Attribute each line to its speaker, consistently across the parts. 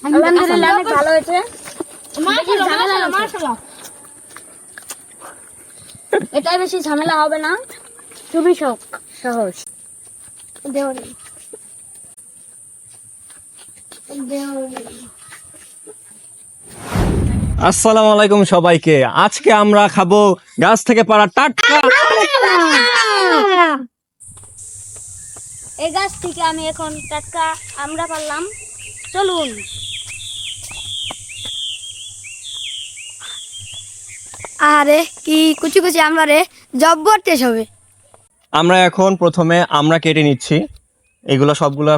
Speaker 1: আলহামদুলিল্লাহ অনেক ভালো হয়েছে। এটাই বেশি ঝামেলা হবে না, খুবই সহজ।
Speaker 2: আসসালামু আলাইকুম সবাইকে। আজকে আমরা খাবো গাছ থেকে পাড়া টাটকা।
Speaker 1: এই গাছ থেকে আমি এখন টাটকা আমরা পারলাম, চলুন।
Speaker 3: আরে কি কুচি কুচি আমরা রে জব্বর টেস্ট হবে।
Speaker 2: আমরা এখন প্রথমে আমরা কেটে নিচ্ছি, এগুলো সবগুলা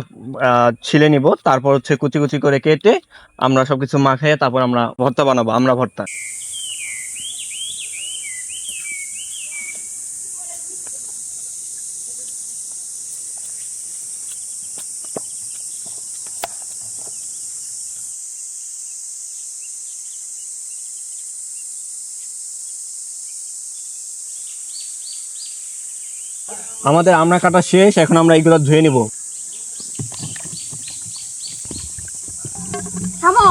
Speaker 2: ছিলে নিব, তারপর হচ্ছে কুচি কুচি করে কেটে আমরা সবকিছু মাখিয়ে তারপর আমরা ভর্তা বানাবো। আমরা ভর্তা আমাদের আমরা কাটা শেষ, এখন আমরা এগুলো ধুয়ে নিব।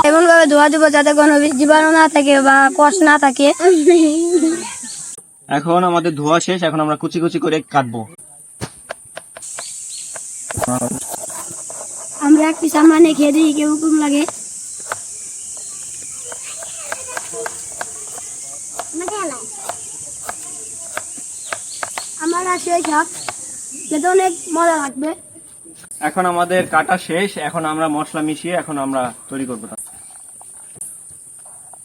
Speaker 3: এমন ভাবে ধোয়া দিব যাতে কোনো জীবাণু না থাকে বা কষ না থাকে।
Speaker 2: এখন আমাদের ধোয়া শেষ, এখন আমরা কুচি কুচি করে কাটবো।
Speaker 3: আমরা এক পিস মানে খেয়ে দিই, কেমন লাগে। আমার আসে সব খেতে অনেক মজা লাগবে।
Speaker 2: এখন আমাদের কাটা শেষ, এখন আমরা মশলা মিশিয়ে এখন আমরা তৈরি করবো।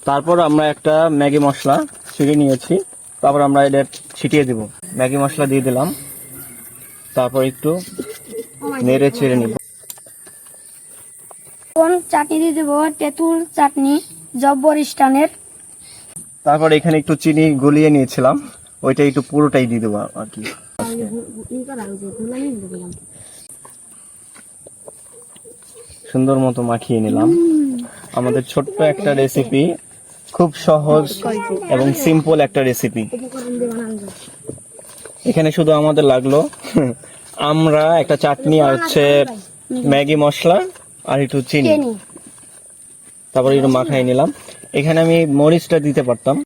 Speaker 2: তারপর আমরা একটা ম্যাগি মশলা ছিঁড়ে নিয়েছি, তারপর আমরা এটা ছিটিয়ে দিব। ম্যাগি মশলা দিয়ে দিলাম, তারপর একটু নেড়ে ছেড়ে নিব।
Speaker 3: কোন চাটনি দিয়ে দেবো, তেঁতুল চাটনি জব্বর স্টানের।
Speaker 2: তারপর এখানে একটু চিনি গলিয়ে নিয়েছিলাম, ওইটা একটু পুরোটাই দিয়ে দেবো আর কি। সুন্দর মতো মাখিয়ে নিলাম। আমাদের ছোট্ট একটা রেসিপি, খুব সহজ এবং সিম্পল একটা রেসিপি। এখানে শুধু আমাদের লাগলো আমরা একটা চাটনি আর হচ্ছে ম্যাগি মশলা আর একটু চিনি, তারপর একটু মাখাই নিলাম। এখানে আমি মরিচটা দিতে পারতাম।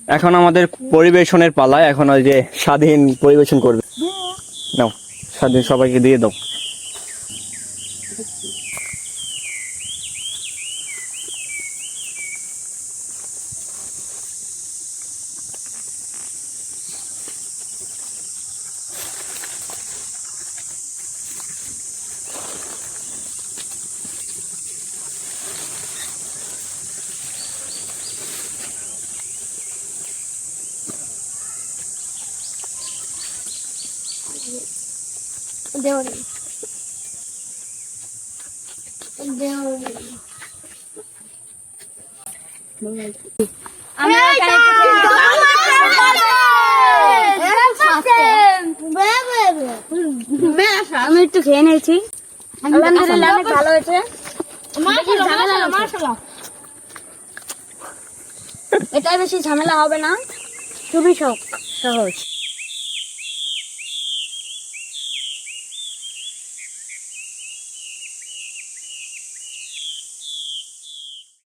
Speaker 2: এখন আমাদের পরিবেশনের পালা, এখন ওই যে স্বাধীন পরিবেশন করবে। নাও, স্বাধীন সবাইকে দিয়ে দাও।
Speaker 1: আমি একটু খেয়ে নিয়েছি, আলহামদুলিল্লাহ অনেক ভালো হয়েছে। এটাই বেশি ঝামেলা হবে না, খুবই সহজ।